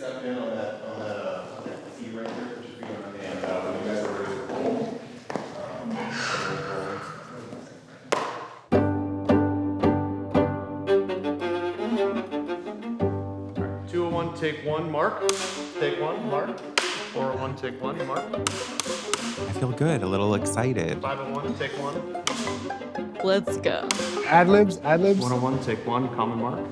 step in on that key right there, put your feet on it, and when you guys are ready to roll, All right, 201, take one, mark. Take one, mark. 401, take one, mark. I feel good, a little excited. 501, take one. Let's go. Ad-libs. 101, take one, common mark.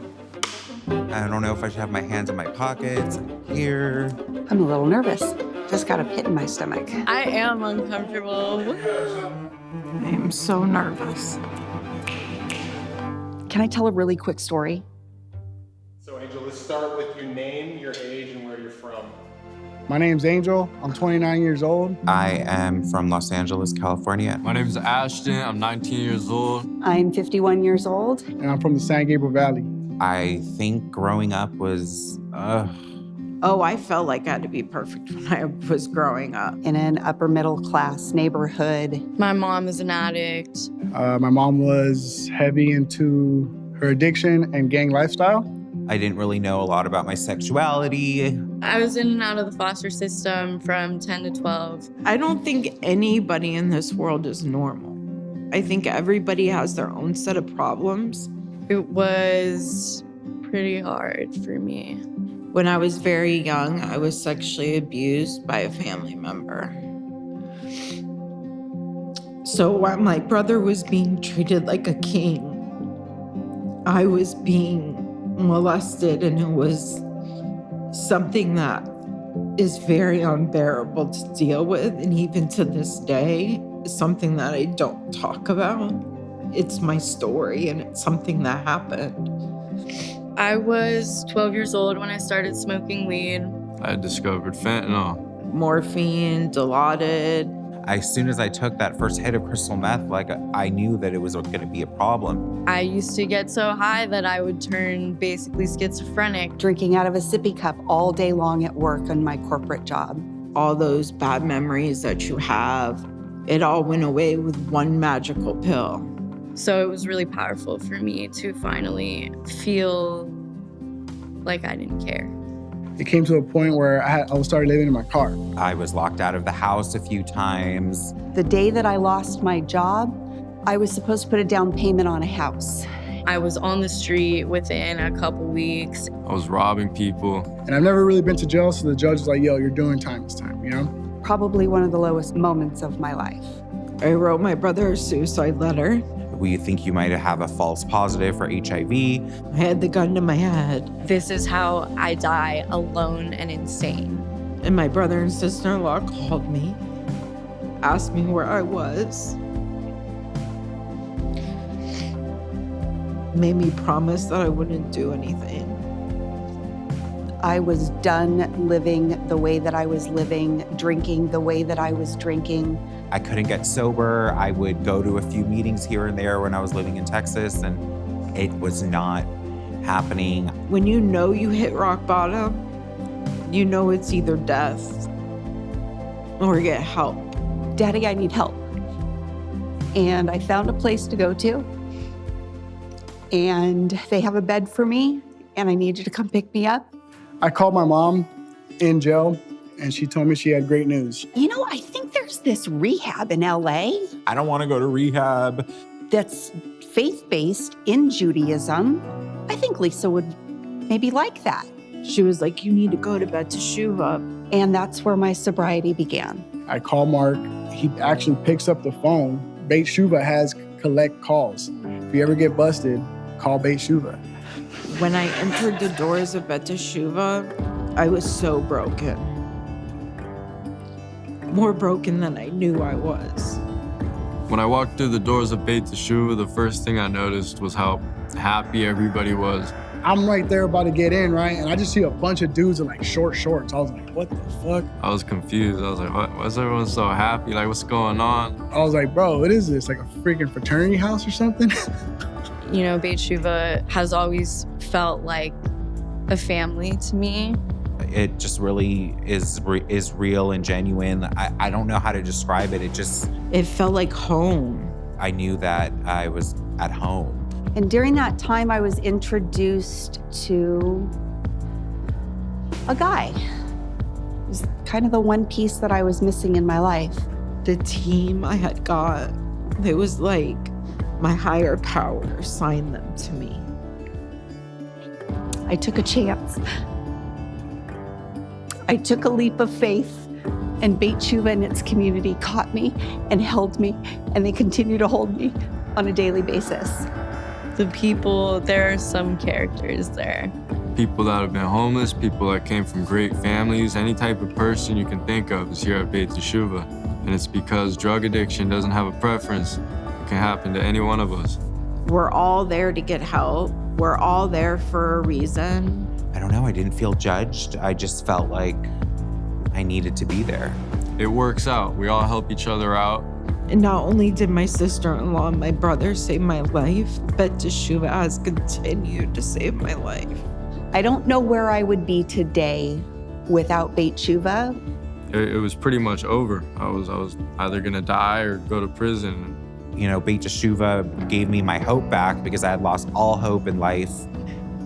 I don't know if I should have my hands in my pockets, here. I'm a little nervous. Just got a pit in my stomach. I am uncomfortable. I am so nervous. Can I tell a really quick story? So Angel, let's start with your name, your age, and where you're from. My name's Angel. I'm 29 years old. I am from Los Angeles, California. My name is Ashton. I'm 19 years old. I'm 51 years old. And I'm from the San Gabriel Valley. I think growing up was, Oh, I felt like I had to be perfect when I was growing up. In an upper middle class neighborhood. My mom is an addict. My mom was heavy into her addiction and gang lifestyle. I didn't really know a lot about my sexuality. I was in and out of the foster system from 10 to 12. I don't think anybody in this world is normal. I think everybody has their own set of problems. It was pretty hard for me. When I was very young, I was sexually abused by a family member. So while my brother was being treated like a king, I was being molested, and it was something that is very unbearable to deal with. And even to this day, it's something that I don't talk about. It's my story, and it's something that happened. I was 12 years old when I started smoking weed. I discovered fentanyl. Morphine, Dilaudid. As soon as I took that first hit of crystal meth, I knew that it was gonna be a problem. I used to get so high that I would turn basically schizophrenic. Drinking out of a sippy cup all day long at work on my corporate job. All those bad memories that you have, it all went away with one magical pill. So it was really powerful for me to finally feel like I didn't care. It came to a point where I started living in my car. I was locked out of the house a few times. The day that I lost my job, I was supposed to put a down payment on a house. I was on the street within a couple weeks. I was robbing people. And I've never really been to jail, so the judge was like, yo, you're doing time this time, you know? Probably one of the lowest moments of my life. I wrote my brother a suicide letter. We think you might have a false positive for HIV. I had the gun to my head. This is how I die alone and insane. And my brother and sister-in-law called me, asked me where I was, made me promise that I wouldn't do anything. I was done living the way that I was living, drinking the way that I was drinking. I couldn't get sober. I would go to a few meetings here and there when I was living in Texas, and it was not happening. When you know you hit rock bottom, you know it's either death or get help. Daddy, I need help. And I found a place to go to. And they have a bed for me, and I need you to come pick me up. I called my mom in jail, and she told me she had great news. You know, I think there's this rehab in LA I don't want to go to rehab. that's faith-based in Judaism. I think Lisa would maybe like that. She was like, you need to go to bed to teshuva. And that's where my sobriety began. I call Mark. He actually picks up the phone. Beit Shuva has collect calls. If you ever get busted, call Beit Shuva. When I entered the doors of Beit Teshuva, I was so broken. More broken than I knew I was. When I walked through the doors of Beit Teshuva, the first thing I noticed was how happy everybody was. I'm right there about to get in, right? And I just see a bunch of dudes in like short shorts. I was like, what the fuck? I was confused. I was like, why is everyone so happy? Like, what's going on? I was like, bro, what is this? Like a freaking fraternity house or something? You know, Beit Shuva has always felt like a family to me. It just really is real and genuine. I don't know how to describe it. It felt like home. I knew that I was at home. And during that time, I was introduced to a guy. It was kind of the one piece that I was missing in my life. The team I had got, it was like my higher power assigned them to me. I took a chance. I took a leap of faith, and Beit Shuva and its community caught me and held me, and they continue to hold me on a daily basis. The people, there are some characters there. People that have been homeless, people that came from great families, any type of person you can think of is here at Beit Teshuva. And it's because drug addiction doesn't have a preference. It can happen to any one of us. We're all there to get help. We're all there for a reason. I don't know, I didn't feel judged. I just felt like I needed to be there. It works out. We all help each other out. And not only did my sister-in-law and my brother save my life, but Teshuva has continued to save my life. I don't know where I would be today without Beit Shuva. It was pretty much over. I was either gonna die or go to prison. You know, Beit Teshuva gave me my hope back because I had lost all hope in life.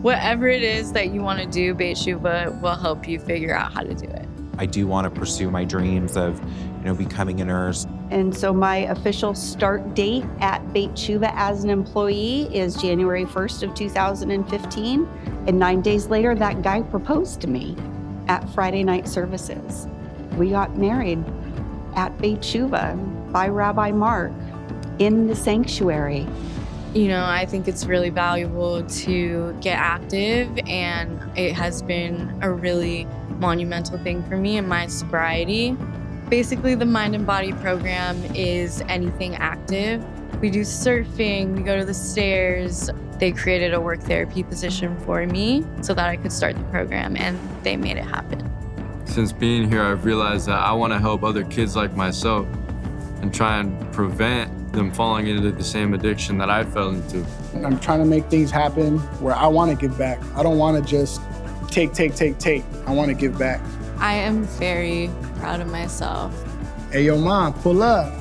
Whatever it is that you want to do, Beit Shuva will help you figure out how to do it. I do want to pursue my dreams of, becoming a nurse. And so my official start date at Beit Shuva as an employee is January 1st of 2015. And 9 days later, that guy proposed to me at Friday night services. We got married at Beit Shuva by Rabbi Mark in the sanctuary. I think it's really valuable to get active, and it has been a really monumental thing for me in my sobriety. Basically, the Mind and Body program is anything active. We do surfing, we go to the stairs. They created a work therapy position for me so that I could start the program, and they made it happen. Since being here, I've realized that I want to help other kids like myself and try and prevent them falling into the same addiction that I fell into. I'm trying to make things happen where I want to give back. I don't want to just take. I want to give back. I am very proud of myself. Hey, yo, mom, pull up.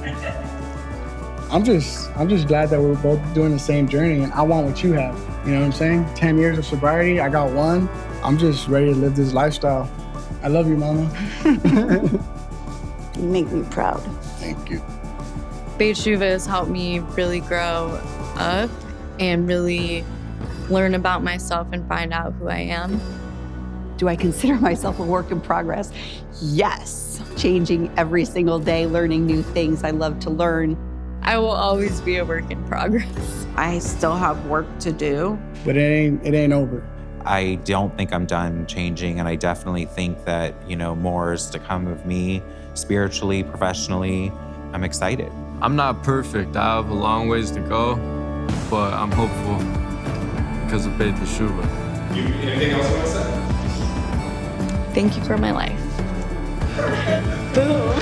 I'm just glad that we're both doing the same journey, and I want what you have. You know what I'm saying? 10 years of sobriety, I got one. I'm just ready to live this lifestyle. I love you, mama. You make me proud. Thank you. Beit Shuva has helped me really grow up and really learn about myself and find out who I am. Do I consider myself a work in progress? Yes. Changing every single day, learning new things I love to learn. I will always be a work in progress. I still have work to do. But it ain't over. I don't think I'm done changing, and I definitely think that, more is to come of me spiritually, professionally. I'm excited. I'm not perfect. I have a long ways to go, but I'm hopeful because of Beit Teshuva. Anything else you want to say? Thank you for my life. Boom.